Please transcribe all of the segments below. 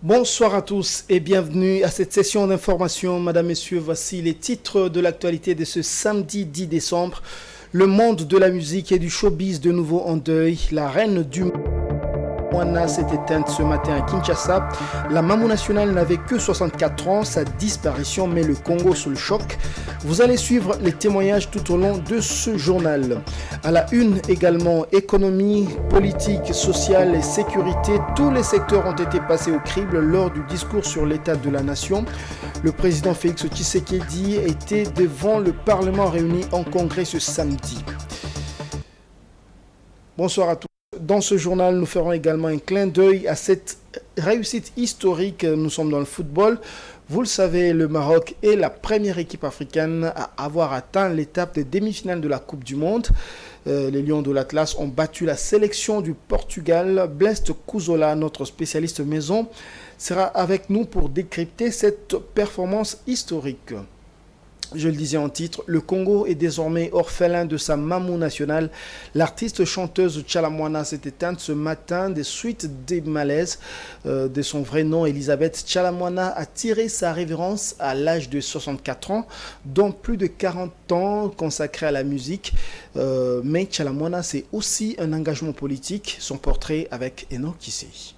Bonsoir à tous et bienvenue à cette session d'information. Madame, Messieurs, voici les titres de l'actualité de ce samedi 10 décembre. Le monde de la musique et du showbiz de nouveau en deuil. La reine du Moana s'est éteinte ce matin à Kinshasa. La Mamou nationale n'avait que 64 ans. Sa disparition met le Congo sous le choc. Vous allez suivre les témoignages tout au long de ce journal. À la une également, économie, politique, sociale et sécurité. Tous les secteurs ont été passés au crible lors du discours sur l'état de la nation. Le président Félix Tshisekedi était devant le Parlement réuni en congrès ce samedi. Bonsoir à tous. Dans ce journal, nous ferons également un clin d'œil à cette réussite historique. Nous sommes dans le football. Vous le savez, le Maroc est la première équipe africaine à avoir atteint l'étape de demi-finale de la Coupe du Monde. Les Lions de l'Atlas ont battu la sélection du Portugal. Blest Kuzola, notre spécialiste maison, sera avec nous pour décrypter cette performance historique. Je le disais en titre, le Congo est désormais orphelin de sa Mamou nationale. L'artiste chanteuse Tchala Moana s'est éteinte ce matin des suites des malaises. De son vrai nom, Elisabeth Tchala Moana a tiré sa révérence à l'âge de 64 ans, dont plus de 40 ans consacrés à la musique. Mais Tchala Moana, c'est aussi un engagement politique. Son portrait avec Enoch Kissé.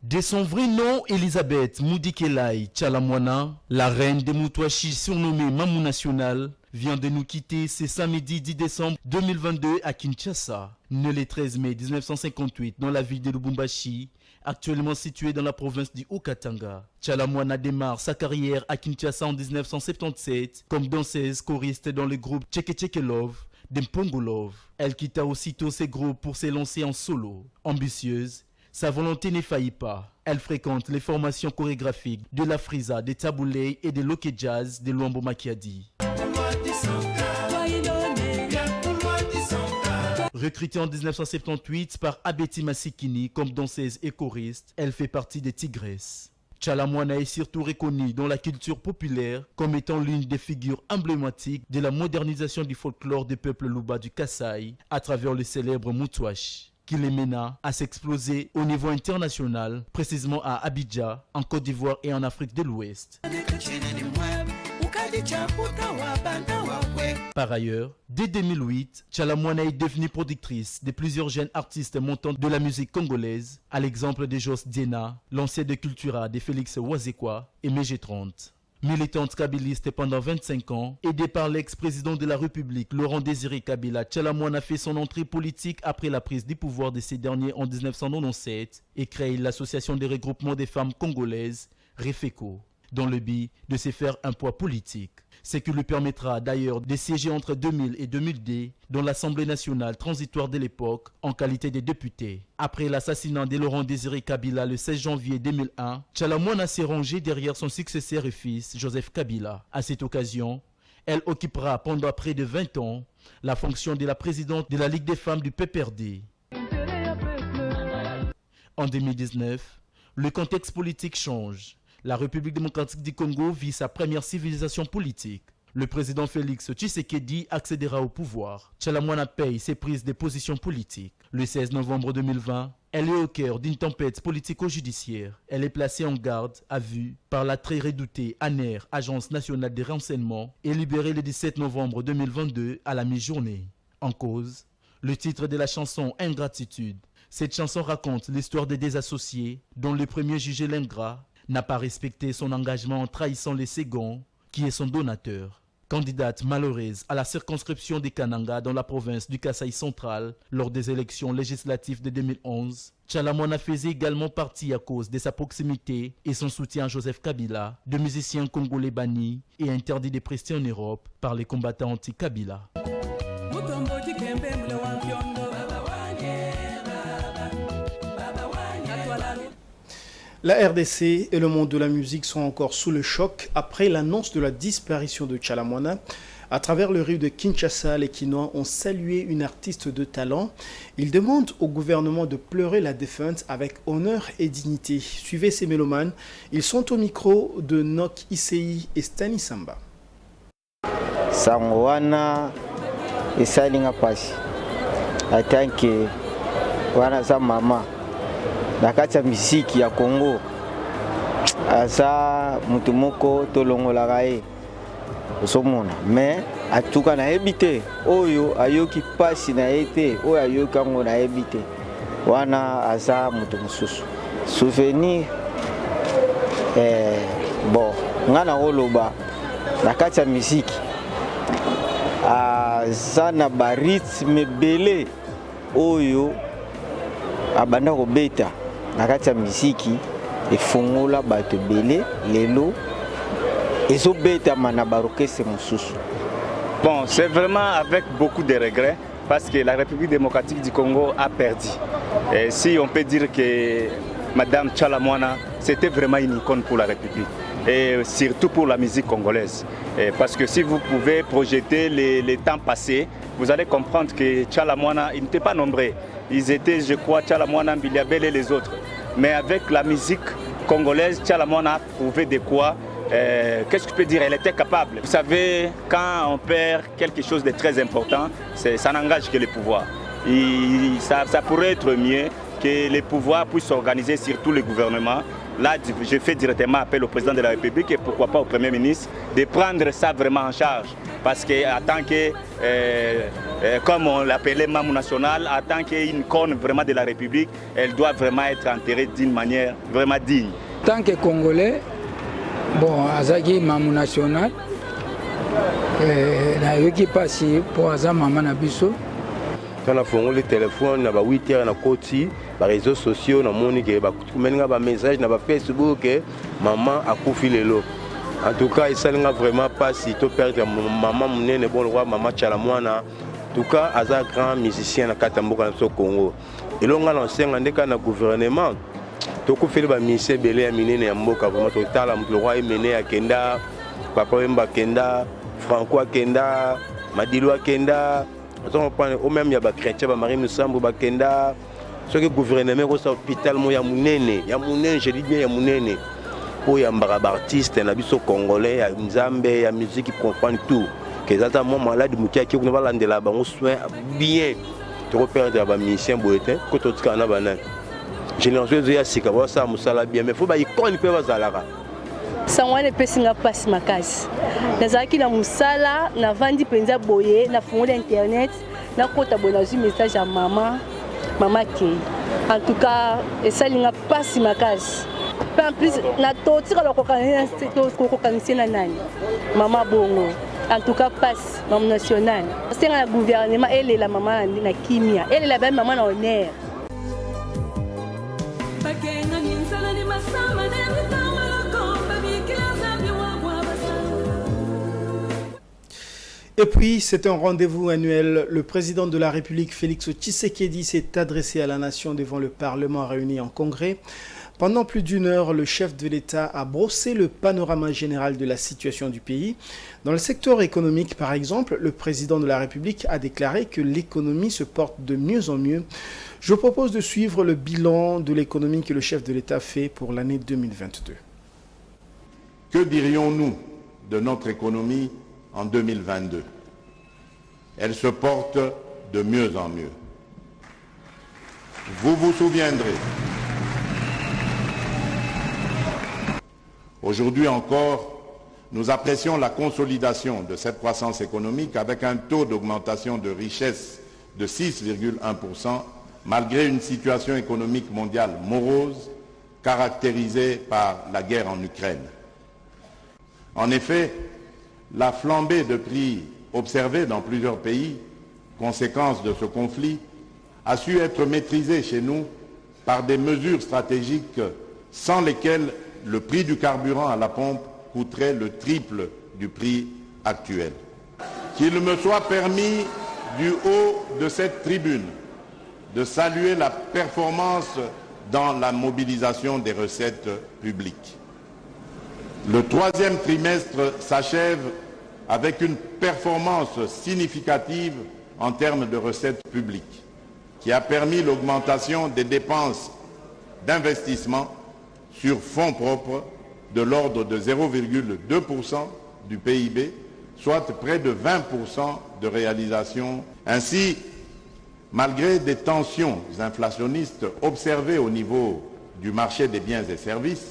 De son vrai nom, Elisabeth Moudikelai Tchala Moana, la reine des Moutouachi surnommée Mamou nationale, vient de nous quitter ce samedi 10 décembre 2022 à Kinshasa. Née le 13 mai 1958 dans la ville de Lubumbashi, actuellement située dans la province du Haut-Katanga. Tchala Moana démarre sa carrière à Kinshasa en 1977 comme danseuse choriste dans le groupe Tcheke Tcheke Love d'Mpongolov. Elle quitta aussitôt ses groupes pour s'élancer en solo. Ambitieuse, sa volonté ne faillit pas. Elle fréquente les formations chorégraphiques de la Frisa, de Taboulé et de Loke Jazz de Luambo Makiadi. Recrutée en 1978 par Abeti Masikini comme danseuse et choriste, elle fait partie des Tigresses. Tchala Moana est surtout reconnue dans la culture populaire comme étant l'une des figures emblématiques de la modernisation du folklore des peuples Luba du Kasaï à travers le célèbre Moutouache, qui les mena à s'exploser au niveau international, précisément à Abidjan, en Côte d'Ivoire et en Afrique de l'Ouest. Par ailleurs, dès 2008, Tchala Moana est devenue productrice de plusieurs jeunes artistes montants de la musique congolaise, à l'exemple de Jos Diena, l'ancien de Cultura de Félix Wazekwa et MG30. Militante kabiliste pendant 25 ans, aidée par l'ex-président de la République Laurent Désiré Kabila, Tchala Moana fait son entrée politique après la prise du pouvoir de ces derniers en 1997 et crée l'association des regroupements des femmes congolaises, REFECO, dans le but de se faire un poids politique. Ce qui lui permettra d'ailleurs de siéger entre 2000 et 2002 dans l'Assemblée nationale transitoire de l'époque en qualité de député. Après l'assassinat de Laurent Désiré Kabila le 16 janvier 2001, Tchala Moana s'est rangée derrière son successeur et fils Joseph Kabila. À cette occasion, elle occupera pendant près de 20 ans la fonction de la présidente de la Ligue des femmes du PPRD. En 2019, le contexte politique change. La République démocratique du Congo vit sa première civilisation politique. Le président Félix Tshisekedi accédera au pouvoir. Tchala Moana paye ses prises de position politiques. Le 16 novembre 2020, elle est au cœur d'une tempête politico-judiciaire. Elle est placée en garde à vue par la très redoutée ANER, Agence nationale des renseignements, et libérée le 17 novembre 2022 à la mi-journée. En cause, le titre de la chanson Ingratitude. Cette chanson raconte l'histoire des désassociés dont le premier jugé l'ingrat n'a pas respecté son engagement en trahissant le second, qui est son donateur. Candidate malheureuse à la circonscription de Kananga dans la province du Kasaï central lors des élections législatives de 2011, Tchala Moana faisait également partie à cause de sa proximité et son soutien à Joseph Kabila, de musiciens congolais bannis et interdits de prester en Europe par les combattants anti-Kabila. La RDC et le monde de la musique sont encore sous le choc après l'annonce de la disparition de Tchala Moana. À travers le rive de Kinshasa, les Kinois ont salué une artiste de talent. Ils demandent au gouvernement de pleurer la défunte avec honneur et dignité. Suivez ces mélomanes. Ils sont au micro de Nok Issei et Stani Samba. Sangwana isalinga pasi en tant que wana za mama na kati ya misiki ya Congo aza mutu moko tolongolaka ye osomona mais atuka nayebi te oyo ayoki pasi na ye te oyo ayoki yango nayebi te wana aza mutu mosusu souvenir bon nga na koloba na kati ya misiki aza na barythme ebele oyo abanda kobeta na kati ya misiki efungola bato ebele lelo ezobetama na barokese mosusu. Bon, c'est vraiment avec beaucoup de regrets parce que la République démocratique du Congo a perdu. Et si on peut dire que Madame Tchala Mwana, c'était vraiment une icône pour la République et surtout pour la musique congolaise. Et parce que si vous pouvez projeter les temps passés, vous allez comprendre que Tchala Mwana, ils n'étaient pas nombreux. Ils étaient, je crois, Tchala Mwana, Mbiliabel et les autres. Mais avec la musique congolaise, Tchala Mwana a prouvé de quoi. Qu'est-ce que je peux dire? Elle était capable. Vous savez, quand on perd quelque chose de très important, ça n'engage que le pouvoir. Ça pourrait être mieux que les pouvoirs puissent s'organiser, surtout le gouvernement. Là, je fais directement appel au président de la République et pourquoi pas au Premier ministre de prendre ça vraiment en charge. Parce qu'en tant que, comme on l'appelait Mamou National, en tant qu'une icône vraiment de la République, elle doit vraiment être enterrée d'une manière vraiment digne. En tant que Congolais, bon, azaki Mamou National, na yoki pasi pour aza mama na biso. Quand on a fait le téléphone, on a 8 heures na koti, les réseaux sociaux, on a monique, on a message, on a Facebook que maman a couffé le lot. En tout cas, ça n'a vraiment pas si tu perds maman monene bon roi maman Tchala Mwana. En tout cas, aza grand musicien na Katamboka na Congo. Et là on a lancé un gouvernement. Toko fait le ministère belé à minene ya mboka vraiment total le roi mené à Kenda, Papa Wemba Kenda, Franco Kenda, Madilo Kenda. Au même il y a des chrétiens, des Marie Moussambo, des Kenda. Ce que le gouvernement a hôpital, il y a Mounene, je dis bien il y a Mounene. Il y a des artistes, il y a des Congolais, il y a des Zambé, il y a des musiques qui comprennent tout. Que ça a malade, qui on va l'endre là-bas, on soigne bien. Tu repères des musiciens, que tu as un banane. Génération de Yassika, ça a bien, mais il faut que tu aies un sangwana epesinga pasi makasi nazalaki na musala na vandi penza boye na fongola internet na kota boye nazwi message ya mama Kei. En tout cas esalinga pasi makasi en plus na totika lokokanisi na nani mama bongo. En tout cas pasi mama national senga na gouvernement elela mama na kimia elela ba mama na honneur. Et puis, c'est un rendez-vous annuel. Le président de la République, Félix Tshisekedi, s'est adressé à la nation devant le Parlement réuni en congrès. Pendant plus d'une heure, le chef de l'État a brossé le panorama général de la situation du pays. Dans le secteur économique, par exemple, le président de la République a déclaré que l'économie se porte de mieux en mieux. Je propose de suivre le bilan de l'économie que le chef de l'État fait pour l'année 2022. Que dirions-nous de notre économie en 2022? Elle se porte de mieux en mieux. Vous vous souviendrez, aujourd'hui encore, nous apprécions la consolidation de cette croissance économique avec un taux d'augmentation de richesse de 6,1% malgré une situation économique mondiale morose caractérisée par la guerre en Ukraine. En effet, la flambée de prix observée dans plusieurs pays, conséquence de ce conflit, a su être maîtrisée chez nous par des mesures stratégiques sans lesquelles le prix du carburant à la pompe coûterait le triple du prix actuel. Qu'il me soit permis, du haut de cette tribune, de saluer la performance dans la mobilisation des recettes publiques. Le troisième trimestre s'achève avec une performance significative en termes de recettes publiques, qui a permis l'augmentation des dépenses d'investissement sur fonds propres de l'ordre de 0,2% du PIB, soit près de 20% de réalisation. Ainsi, Malgré des tensions inflationnistes observées au niveau du marché des biens et services,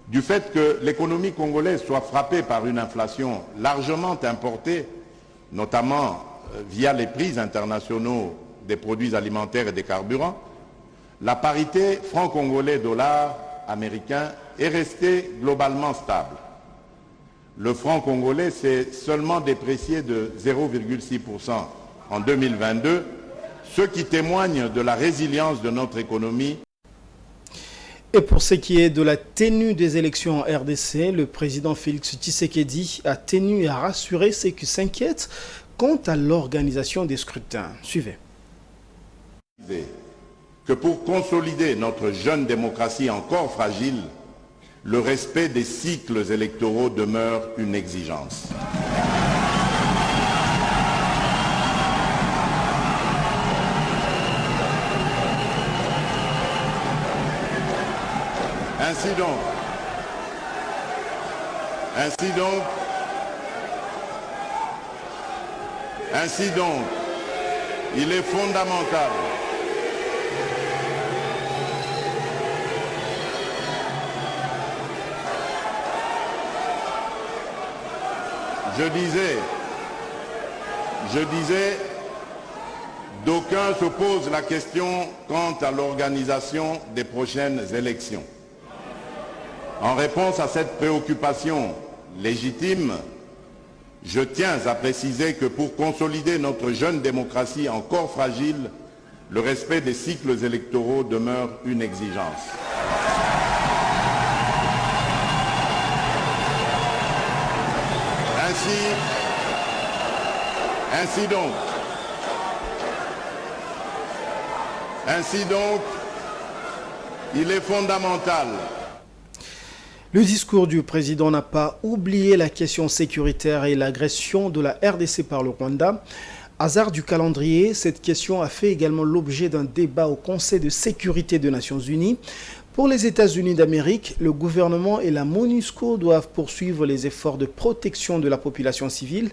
du fait que l'économie congolaise soit frappée par une inflation largement importée, notamment via les prix internationaux des produits alimentaires et des carburants, la parité franc-congolais-dollar américain est restée globalement stable. Le franc congolais s'est seulement déprécié de 0,6% en 2022, ce qui témoigne de la résilience de notre économie. Et pour ce qui est de la tenue des élections en RDC, le président Félix Tshisekedi a tenu à rassurer ceux qui s'inquiètent quant à l'organisation des scrutins. Suivez. Que pour consolider notre jeune démocratie encore fragile, le respect des cycles électoraux demeure une exigence. Ainsi donc, il est fondamental Je disais, d'aucuns se posent la question quant à l'organisation des prochaines élections. En réponse à cette préoccupation légitime, je tiens à préciser que pour consolider notre jeune démocratie encore fragile, le respect des cycles électoraux demeure une exigence. Ainsi donc, il est fondamental. Le discours du président n'a pas oublié la question sécuritaire et l'agression de la RDC par le Rwanda. Hasard du calendrier, cette question a fait également l'objet d'un débat au Conseil de sécurité des Nations Unies. Pour les États-Unis d'Amérique, le gouvernement et la MONUSCO doivent poursuivre les efforts de protection de la population civile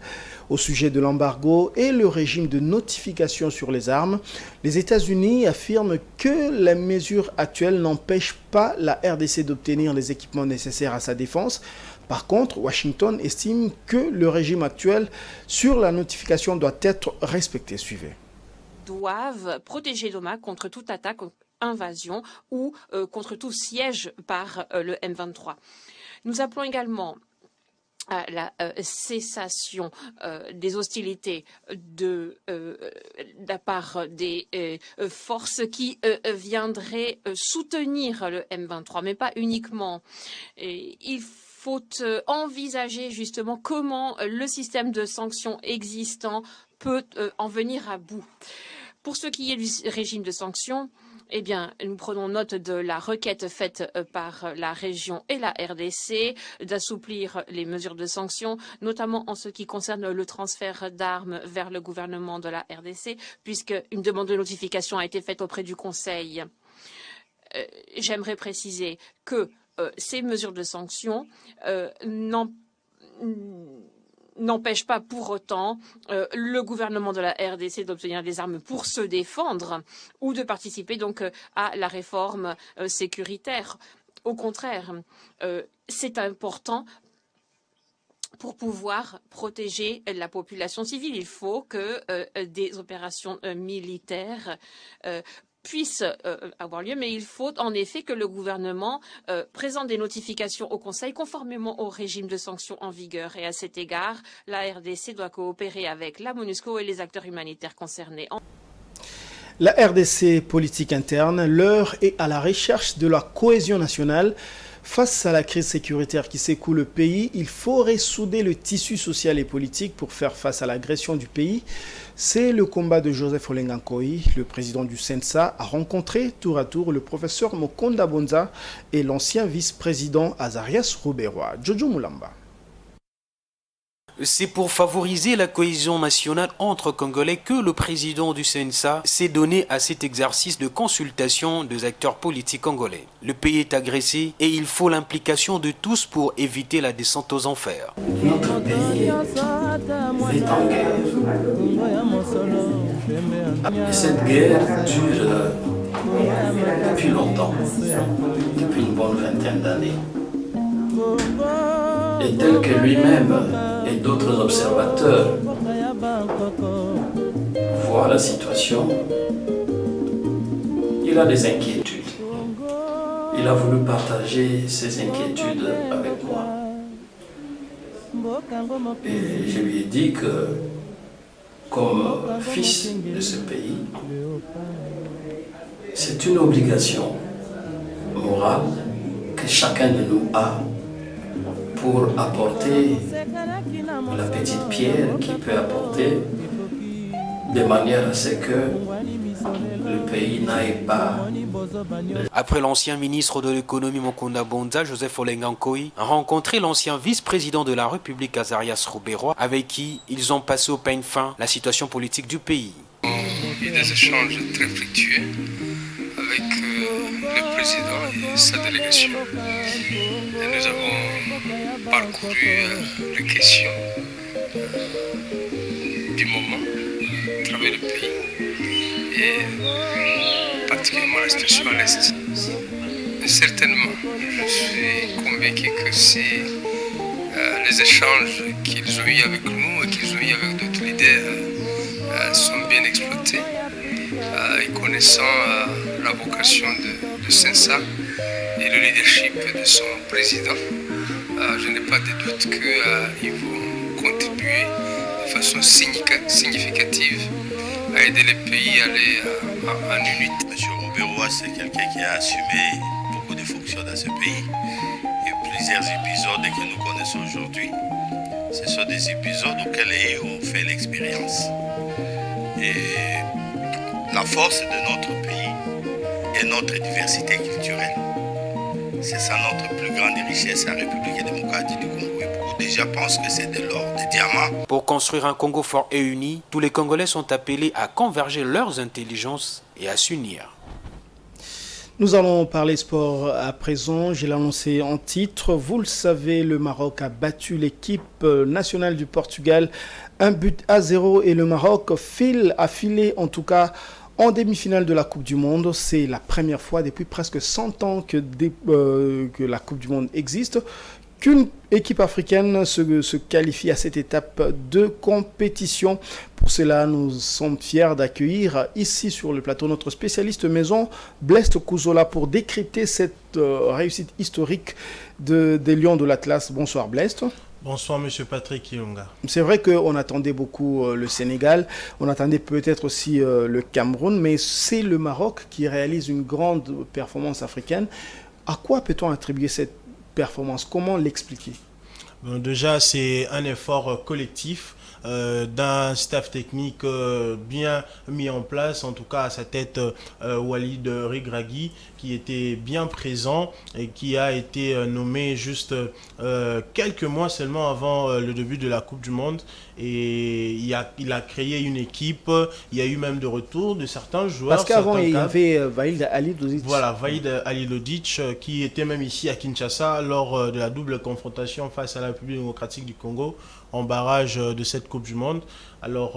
au sujet de l'embargo et le régime de notification sur les armes. Les États-Unis affirment que la mesure actuelle n'empêche pas la RDC d'obtenir les équipements nécessaires à sa défense. Par contre, Washington estime que le régime actuel sur la notification doit être respecté. Suivez. Doivent protéger l'OMA contre toute attaque, invasion ou contre tout siège par le M23. Nous appelons également à la cessation des hostilités de la part des forces qui viendraient soutenir le M23, mais pas uniquement. Il faut envisager justement comment le système de sanctions existant peut en venir à bout. Pour ce qui est du régime de sanctions, eh bien, nous prenons note de la requête faite par la région et la RDC d'assouplir les mesures de sanctions, notamment en ce qui concerne le transfert d'armes vers le gouvernement de la RDC, puisqu'une demande de notification a été faite auprès du Conseil. J'aimerais préciser que ces mesures de sanctions n'empêche pas pour autant le gouvernement de la RDC d'obtenir des armes pour se défendre ou de participer donc à la réforme sécuritaire. Au contraire, c'est important pour pouvoir protéger la population civile. Il faut que des opérations militaires puissent avoir lieu, mais il faut en effet que le gouvernement présente des notifications au Conseil conformément au régime de sanctions en vigueur. Et à cet égard, la RDC doit coopérer avec la MONUSCO et les acteurs humanitaires concernés. La RDC politique interne, l'heure est à la recherche de la cohésion nationale. Face à la crise sécuritaire qui secoue le pays, il faut ressouder le tissu social et politique pour faire face à l'agression du pays. C'est le combat de Joseph Olenga-Nkoyi. Le président du CENSA a rencontré tour à tour le professeur Mokonda Bonza et l'ancien vice-président Azarias Rouberois. Jojo Moulamba. C'est pour favoriser la cohésion nationale entre Congolais que le président du CENSA s'est donné à cet exercice de consultation des acteurs politiques congolais. Le pays est agressé et il faut l'implication de tous pour éviter la descente aux enfers. Notre pays est en guerre. Et cette guerre dure depuis longtemps, depuis une bonne vingtaine d'années. Et tel que lui-même et d'autres observateurs voient la situation, il a des inquiétudes. Il a voulu partager ses inquiétudes avec moi. Et je lui ai dit que, comme fils de ce pays, c'est une obligation morale que chacun de nous a pour apporter la petite pierre qu'il peut apporter de manière à ce que le pays n'aille pas. Après l'ancien ministre de l'économie Mokunda Bonza, Joseph Olengankoi, a rencontré l'ancien vice-président de la République Azarias Rouberois, avec qui ils ont passé au peigne fin la situation politique du pays. Il y a eu des échanges très fructueux avec le président et sa délégation. Et nous avons parcouru les questions du moment à travers le pays. Et particulièrement la situation à l'Est. Certainement, je suis convaincu que si les échanges qu'ils ont eu avec nous et qu'ils ont eu avec d'autres leaders sont bien exploités, et connaissant la vocation de Sensa et le leadership de son président, je n'ai pas de doute qu'ils vont contribuer de façon significative à aider les pays à aller en unité. Monsieur Rouberois, c'est quelqu'un qui a assumé beaucoup de fonctions dans ce pays. Et plusieurs épisodes que nous connaissons aujourd'hui, ce sont des épisodes auxquels on fait l'expérience. Et la force de notre pays est notre diversité culturelle. C'est ça notre plus grande richesse, la République démocratique du Congo. Et beaucoup déjà pensent que c'est de l'or, des diamants. Pour construire un Congo fort et uni, tous les Congolais sont appelés à converger leurs intelligences et à s'unir. Nous allons parler sport à présent. Je l'ai annoncé en titre. Vous le savez, le Maroc a battu l'équipe nationale du Portugal 1-0 et le Maroc a filé en tout cas en demi-finale de la Coupe du Monde. C'est la première fois depuis presque 100 ans que la Coupe du Monde existe, qu'une équipe africaine se qualifie à cette étape de compétition. Pour cela, nous sommes fiers d'accueillir ici sur le plateau notre spécialiste maison, Blaise Kouzola, pour décrypter cette réussite historique des Lions de l'Atlas. Bonsoir Blaise. Bonsoir Monsieur Patrick Ilunga. C'est vrai qu'on attendait beaucoup le Sénégal, on attendait peut-être aussi le Cameroun, mais c'est le Maroc qui réalise une grande performance africaine. À quoi peut-on attribuer cette performance? Comment l'expliquer? Déjà, c'est un effort collectif d'un staff technique bien mis en place, en tout cas à sa tête Walid Regragui, qui était bien présent et qui a été nommé juste quelques mois seulement avant le début de la Coupe du Monde. Et il a créé une équipe, il y a eu même de retour de certains joueurs. Parce qu'avant, il y avait Vaïd Halilodic. Voilà, Vaïd Halilodic qui était même ici à Kinshasa lors de la double confrontation face à la République démocratique du Congo en barrage de cette Coupe du Monde. Alors,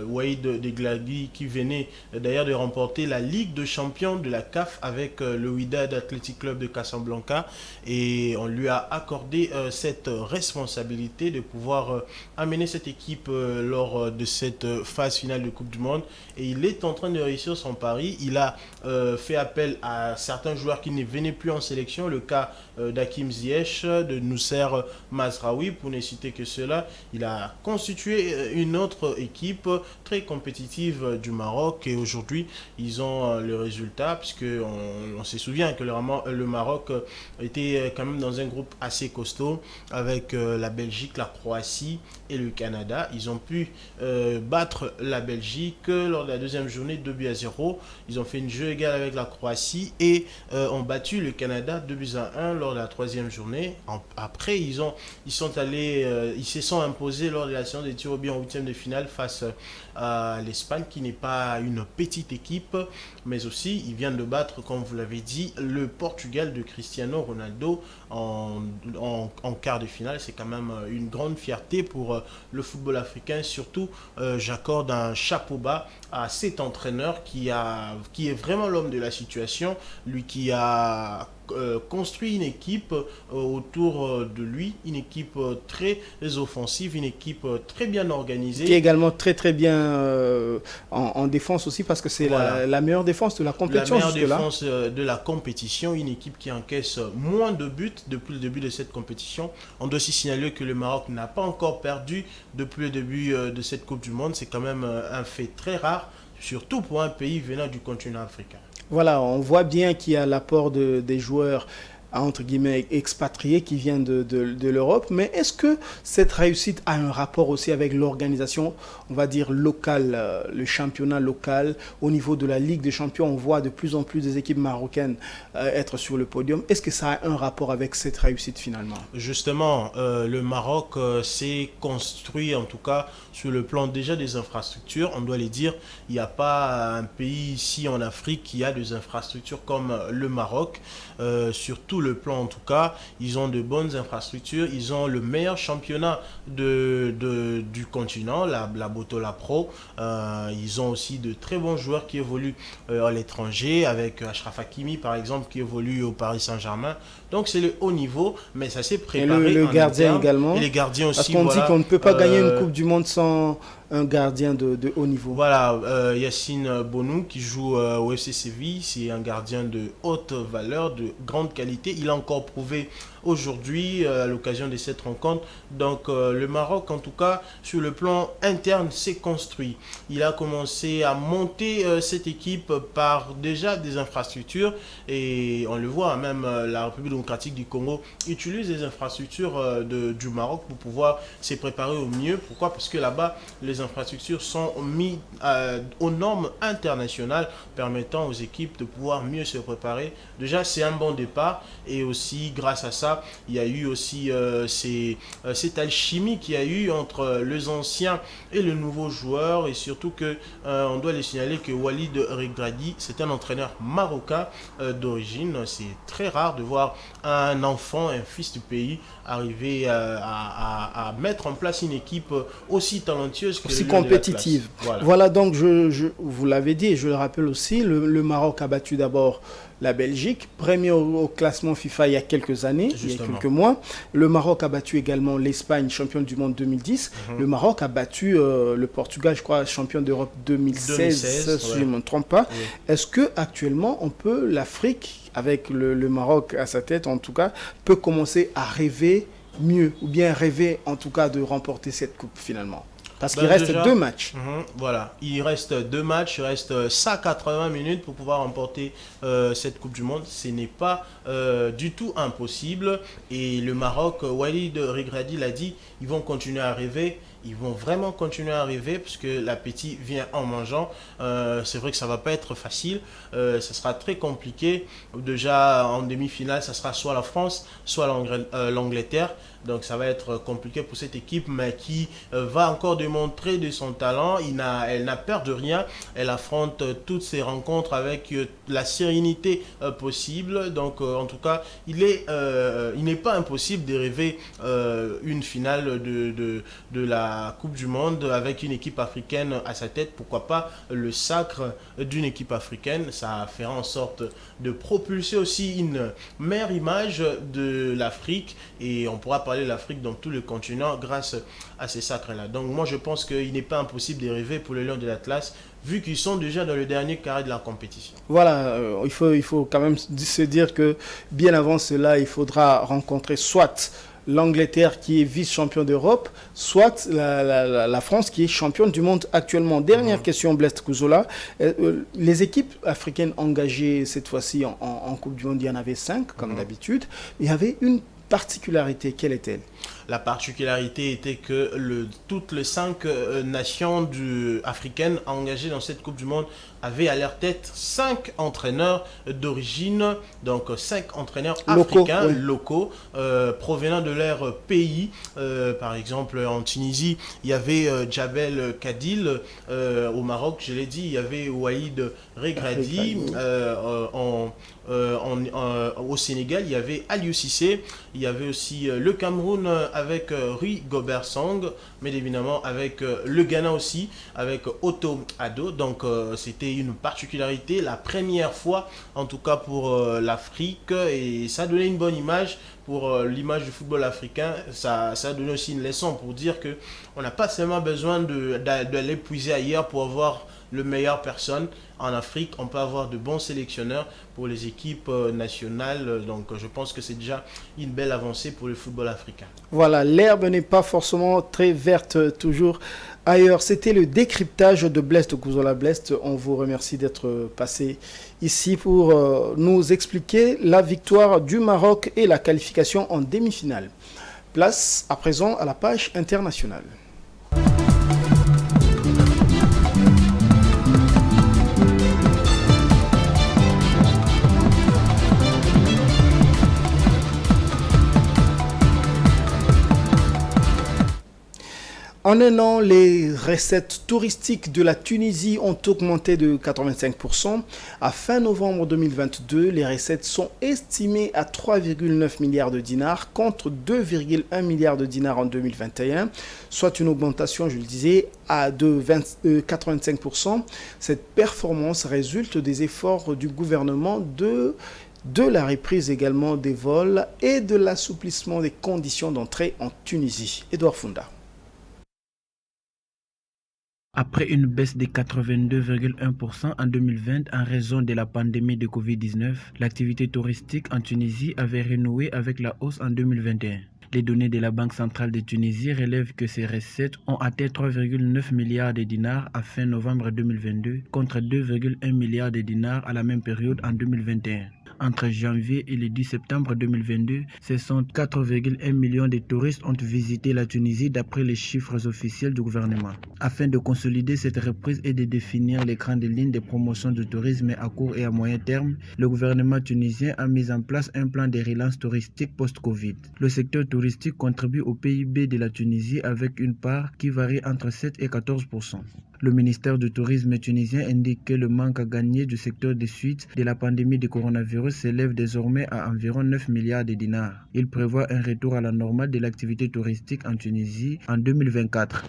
Walid Regragui qui venait d'ailleurs de remporter la Ligue de champions de la CAF avec le Wydad Athletic Club de Casablanca, et on lui a accordé cette responsabilité de pouvoir amener cette équipe lors de cette phase finale de Coupe du Monde, et il est en train de réussir son pari. Il a fait appel à certains joueurs qui ne venaient plus en sélection, le cas d'Hakim Ziyech, de Nousser Mazraoui, pour ne citer que cela. Il a constitué une autre équipe très compétitive du Maroc, et aujourd'hui ils ont le résultat, puisque on se souvient que le Maroc était quand même dans un groupe assez costaud avec la Belgique, la Croatie et le Canada. Ils ont pu battre la Belgique lors de la deuxième journée 2-0. Ils ont fait une jeu égal avec la Croatie et ont battu le Canada 2-1 lors de la troisième journée. Après, ils se sont imposés lors de la séance de tir au but en huitième de finale face à l'Espagne, qui n'est pas une petite équipe, mais aussi il vient de battre, comme vous l'avez dit, le Portugal de Cristiano Ronaldo en quart de finale. C'est quand même une grande fierté pour le football africain. Surtout, j'accorde un chapeau bas à cet entraîneur qui est vraiment l'homme de la situation, lui qui a construit une équipe autour de lui, une équipe très offensive, une équipe très bien organisée. Qui est également très bien en défense aussi, parce que c'est voilà, la meilleure défense de la compétition. La meilleure défense de la compétition, une équipe qui encaisse moins de buts depuis le début de cette compétition. On doit aussi signaler que le Maroc n'a pas encore perdu depuis le début de cette Coupe du Monde. C'est quand même un fait très rare, surtout pour un pays venant du continent africain. Voilà, on voit bien qu'il y a l'apport des joueurs entre guillemets expatriés qui viennent de l'Europe, mais est-ce que cette réussite a un rapport aussi avec l'organisation, on va dire locale, le championnat local, au niveau de la Ligue des Champions? On voit de plus en plus des équipes marocaines être sur le podium. Est-ce que ça a un rapport avec cette réussite finalement? Justement, le Maroc s'est construit en tout cas sur le plan déjà des infrastructures. On doit les dire, il n'y a pas un pays ici en Afrique qui a des infrastructures comme le Maroc, surtout le plan en tout cas, ils ont de bonnes infrastructures, ils ont le meilleur championnat du continent, la Botola Pro. Ils ont aussi de très bons joueurs qui évoluent à l'étranger, avec Achraf Hakimi par exemple qui évolue au Paris Saint-Germain. Donc c'est le haut niveau, mais ça s'est préparé. Et le gardien également. Et les gardiens aussi. Parce qu'on dit qu'on ne peut pas gagner une Coupe du Monde sans un gardien de haut niveau. Voilà, Yacine Bonou qui joue au FC Séville, c'est un gardien de haute valeur, de grande qualité. Il a encore prouvé aujourd'hui à l'occasion de cette rencontre. Donc le Maroc en tout cas sur le plan interne s'est construit. Il a commencé à monter cette équipe par déjà des infrastructures et on le voit, même la République démocratique du Congo utilise les infrastructures du Maroc pour pouvoir se préparer au mieux. Pourquoi? Parce que là-bas les infrastructures sont mises aux normes internationales permettant aux équipes de pouvoir mieux se préparer. Déjà c'est un bon départ et aussi grâce à ça il y a eu aussi cette alchimie qu'il y a eu entre les anciens et le nouveau joueur, et surtout que on doit les signaler que Walid Regragui c'est un entraîneur marocain d'origine. C'est très rare de voir un enfant, un fils du pays arriver à mettre en place une équipe aussi talentueuse que aussi compétitive. Voilà, donc vous l'avez dit et je le rappelle aussi, le Maroc a battu d'abord la Belgique, premier au classement FIFA il y a quelques années, justement. Il y a quelques mois. Le Maroc a battu également l'Espagne, championne du monde 2010. Le Maroc a battu le Portugal, je crois, champion d'Europe 2016 si je ne me trompe pas. Oui. Est-ce que actuellement l'Afrique, avec le Maroc à sa tête en tout cas, peut commencer à rêver mieux, ou bien rêver en tout cas de remporter cette coupe finalement? Parce qu'il reste déjà 2 matchs. Voilà, il reste 2 matchs, il reste 180 minutes pour pouvoir remporter cette Coupe du Monde. Ce n'est pas du tout impossible. Et le Maroc, Walid Regragui l'a dit, ils vont continuer à rêver. Ils vont vraiment continuer à rêver parce que l'appétit vient en mangeant. C'est vrai que ça ne va pas être facile. Ça sera très compliqué. Déjà en demi-finale, ça sera soit la France, soit l'Angleterre. Donc ça va être compliqué pour cette équipe, mais qui va encore démontrer de son talent. Elle n'a peur de rien. Elle affronte toutes ses rencontres avec la sérénité possible. Donc en tout cas, il n'est pas impossible de rêver une finale de la Coupe du Monde avec une équipe africaine à sa tête. Pourquoi pas le sacre d'une équipe africaine? Ça fera en sorte de propulser aussi une meilleure image de l'Afrique, et on pourra parler de l'Afrique dans tout le continent grâce à ces sacres-là. Donc moi je pense qu'il n'est pas impossible de rêver pour les Lions de l'Atlas, vu qu'ils sont déjà dans le dernier carré de la compétition. Voilà, il faut quand même se dire que bien avant cela, il faudra rencontrer soit l'Angleterre qui est vice-champion d'Europe, soit la France qui est championne du monde actuellement. Dernière question, Blaise Kouzola. Les équipes africaines engagées cette fois-ci en Coupe du Monde, il y en avait 5 comme d'habitude. Il y avait une particularité, quelle est-elle? La particularité était que toutes les 5 nations africaines engagées dans cette Coupe du Monde avait à leur tête 5 entraîneurs d'origine, donc 5 entraîneurs locaux, africains, oui. locaux, provenant de leur pays. Par exemple, en Tunisie, il y avait Djabel Kadil, au Maroc, je l'ai dit, il y avait Waïd Regradi, au Sénégal, il y avait Aliou Cissé, il y avait aussi le Cameroun avec Rui Gobert Song, mais évidemment avec le Ghana aussi, avec Otto Addo. Donc c'était une particularité, la première fois en tout cas pour l'Afrique, et ça donnait une bonne image pour l'image du football africain. Ça a donné aussi une leçon pour dire que on n'a pas seulement besoin d'aller puiser ailleurs pour avoir le meilleur personne. En Afrique, on peut avoir de bons sélectionneurs pour les équipes nationales. Donc je pense que c'est déjà une belle avancée pour le football africain. Voilà, l'herbe n'est pas forcément très verte toujours ailleurs. C'était le décryptage de Blest Kouzola Blest. On vous remercie d'être passé ici pour nous expliquer la victoire du Maroc et la qualification en demi-finale. Place à présent à la page internationale. En un an, les recettes touristiques de la Tunisie ont augmenté de 85%. À fin novembre 2022, les recettes sont estimées à 3,9 milliards de dinars contre 2,1 milliards de dinars en 2021, soit une augmentation, je le disais, de 85%. Cette performance résulte des efforts du gouvernement de la reprise également des vols et de l'assouplissement des conditions d'entrée en Tunisie. Edouard Funda. Après une baisse de 82,1% en 2020 en raison de la pandémie de Covid-19, l'activité touristique en Tunisie avait renoué avec la hausse en 2021. Les données de la Banque centrale de Tunisie relèvent que ces recettes ont atteint 3,9 milliards de dinars à fin novembre 2022 contre 2,1 milliards de dinars à la même période en 2021. Entre janvier et le 10 septembre 2022, ce sont 4,1 millions de touristes ont visité la Tunisie d'après les chiffres officiels du gouvernement. Afin de consolider cette reprise et de définir les grandes lignes de promotion du tourisme à court et à moyen terme, le gouvernement tunisien a mis en place un plan de relance touristique post-Covid. Le secteur touristique contribue au PIB de la Tunisie avec une part qui varie entre 7 et 14%. Le ministère du Tourisme tunisien indique que le manque à gagner du secteur des suites de la pandémie de coronavirus s'élève désormais à environ 9 milliards de dinars. Il prévoit un retour à la normale de l'activité touristique en Tunisie en 2024.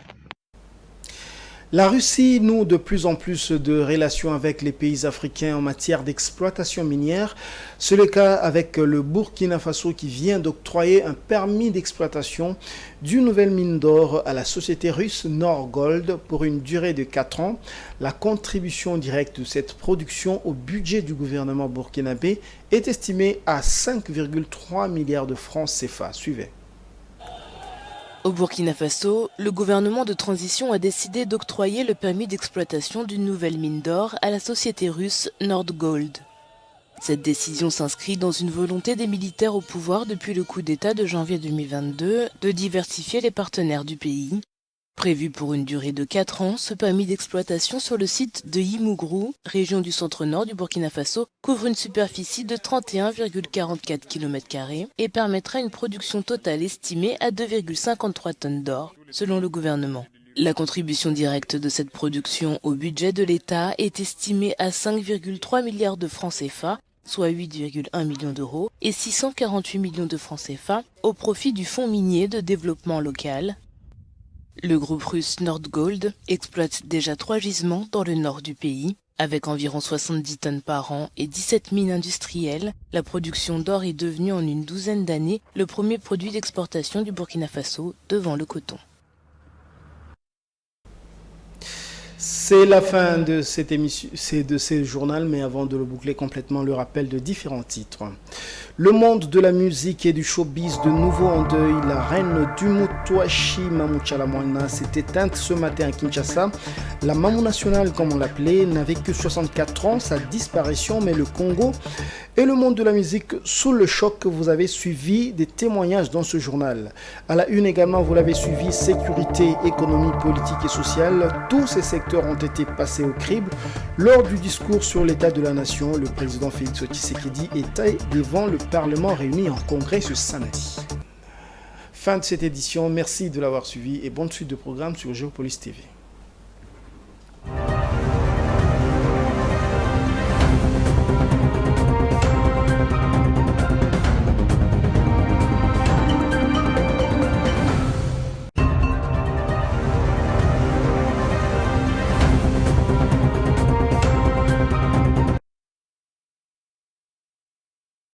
La Russie noue de plus en plus de relations avec les pays africains en matière d'exploitation minière. C'est le cas avec le Burkina Faso qui vient d'octroyer un permis d'exploitation d'une nouvelle mine d'or à la société russe Nordgold pour une durée de 4 ans. La contribution directe de cette production au budget du gouvernement burkinabé est estimée à 5,3 milliards de francs CFA. Suivez. Au Burkina Faso, le gouvernement de transition a décidé d'octroyer le permis d'exploitation d'une nouvelle mine d'or à la société russe Nordgold. Cette décision s'inscrit dans une volonté des militaires au pouvoir depuis le coup d'État de janvier 2022 de diversifier les partenaires du pays. Prévu pour une durée de 4 ans, ce permis d'exploitation sur le site de Yimougrou, région du centre-nord du Burkina Faso, couvre une superficie de 31,44 km² et permettra une production totale estimée à 2,53 tonnes d'or, selon le gouvernement. La contribution directe de cette production au budget de l'État est estimée à 5,3 milliards de francs CFA, soit 8,1 millions d'euros, et 648 millions de francs CFA au profit du Fonds minier de développement local. Le groupe russe Nordgold exploite déjà 3 gisements dans le nord du pays. Avec environ 70 tonnes par an et 17 mines industrielles, la production d'or est devenue en une douzaine d'années le premier produit d'exportation du Burkina Faso devant le coton. C'est la fin de cette émission, de ce journal, mais avant de le boucler complètement, le rappel de différents titres. Le monde de la musique et du showbiz de nouveau en deuil. La reine du Mutwashi, Mamou Tchalamwana, s'est éteinte ce matin à Kinshasa. La Mamou nationale, comme on l'appelait, n'avait que 64 ans. Sa disparition met le Congo et le monde de la musique sous le choc. Vous avez suivi des témoignages dans ce journal. À la une également, vous l'avez suivi, sécurité, économie, politique et sociale. Tous ces secteurs ont été passés au crible. Lors du discours sur l'état de la nation, le président Félix Tshisekedi était devant le Parlement réuni en congrès ce samedi. Fin de cette édition, merci de l'avoir suivi et bonne suite de programme sur Géopolis TV.